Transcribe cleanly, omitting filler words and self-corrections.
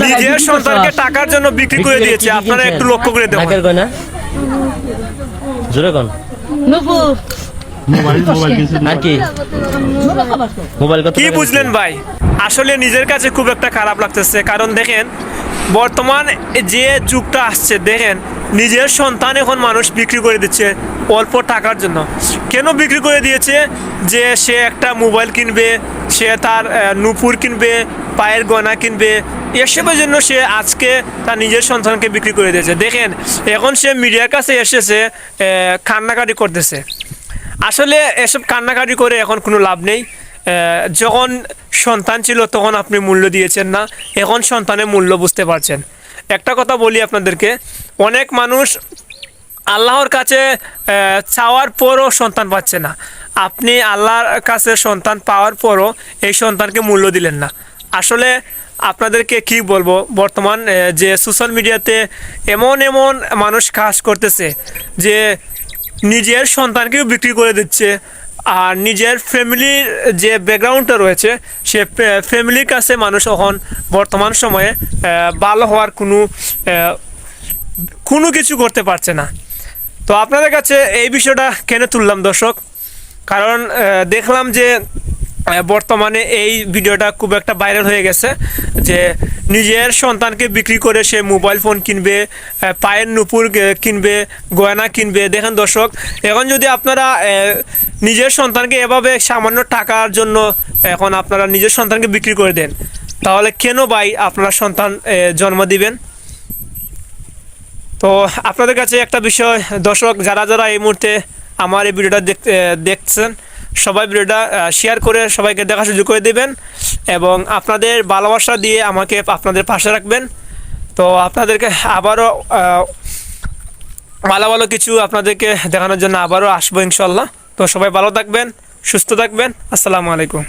নিজের সন্তানকে টাকার জন্য বিক্রি করে দিয়েছে। আপনারা একটু লক্ষ্য করে দেখুন। নাকের গয়না জোরে কোন আর কি মোবাইল কত কি বুঝলেন ভাই? আসলে নিজের কাছে খুব একটা খারাপ লাগতেছে, কারণ দেখেন বর্তমান যে যুগটা আসছে, দেখেন নিজের সন্তান এখন মানুষ বিক্রি করে দিচ্ছে অল্প টাকার জন্য। কেন বিক্রি করে দিয়েছে? যে সে একটা মোবাইল কিনবে, সে তার নুপুর কিনবে, পায়ের গয়না কিনবে, এসবের জন্য সে আজকে তার নিজের সন্তানকে বিক্রি করে দিয়েছে। দেখেন এখন সে মিডিয়ার কাছে এসেছে, কান্নাকাটি করতেছে। আসলে এসব কান্নাকাটি করে এখন কোনো লাভ নেই। যখন সন্তান ছিল তখন আপনি মূল্য দিয়েছেন না, এখন সন্তানের মূল্য বুঝতে পারছেন। একটা কথা বলি আপনাদেরকে, অনেক মানুষ আল্লাহর কাছে চাওয়ার পরও সন্তান পাচ্ছে না। আপনি আল্লাহর কাছে সন্তান পাওয়ার পরও এই সন্তানকে মূল্য দিলেন না। আসলে আপনাদেরকে কি বলবো, বর্তমান যে সোশ্যাল মিডিয়াতে এমন এমন মানুষ কাজ করতেছে যে নিজের সন্তানকেও বিক্রি করে দিচ্ছে, আর নিজের ফ্যামিলির যে ব্যাকগ্রাউন্ডটা রয়েছে সে ফ্যামিলির কাছে মানুষ এখন বর্তমান সময়ে ভালো হওয়ার কোনো কিছু করতে পারছে না। তো আপনাদের কাছে এই বিষয়টা কেন তুললাম দর্শক, কারণ দেখলাম যে বর্তমানে এই ভিডিওটা খুব একটা ভাইরাল হয়ে গেছে যে নিজের সন্তানকে বিক্রি করে সে মোবাইল ফোন কিনবে, পায়ের নুপুর কিনবে, গয়না কিনবে। দেখেন দর্শক, এখন যদি আপনারা নিজের সন্তানকে এভাবে সামান্য টাকার জন্য এখন আপনারা নিজের সন্তানকে বিক্রি করে দেন, তাহলে কেন ভাই আপনারা সন্তান জন্ম দিবেন? তো আপনাদের কাছে একটা বিষয় দর্শক, যারা যারা এই মুহূর্তে আমার এই ভিডিওটা দেখছেন, সবাই ভিডিওটা শেয়ার করে সবাইকে দেখা সুযোগ করে দেবেন এবং আপনাদের ভালোবাসা দিয়ে আমাকে আপনাদের পাশে রাখবেন। তো আপনাদেরকে আবারও ভালো ভালো কিছু আপনাদেরকে দেখানোর জন্য আবারও আসবো ইনশাল্লাহ। তো সবাই ভালো থাকবেন, সুস্থ থাকবেন। আসসালামু আলাইকুম।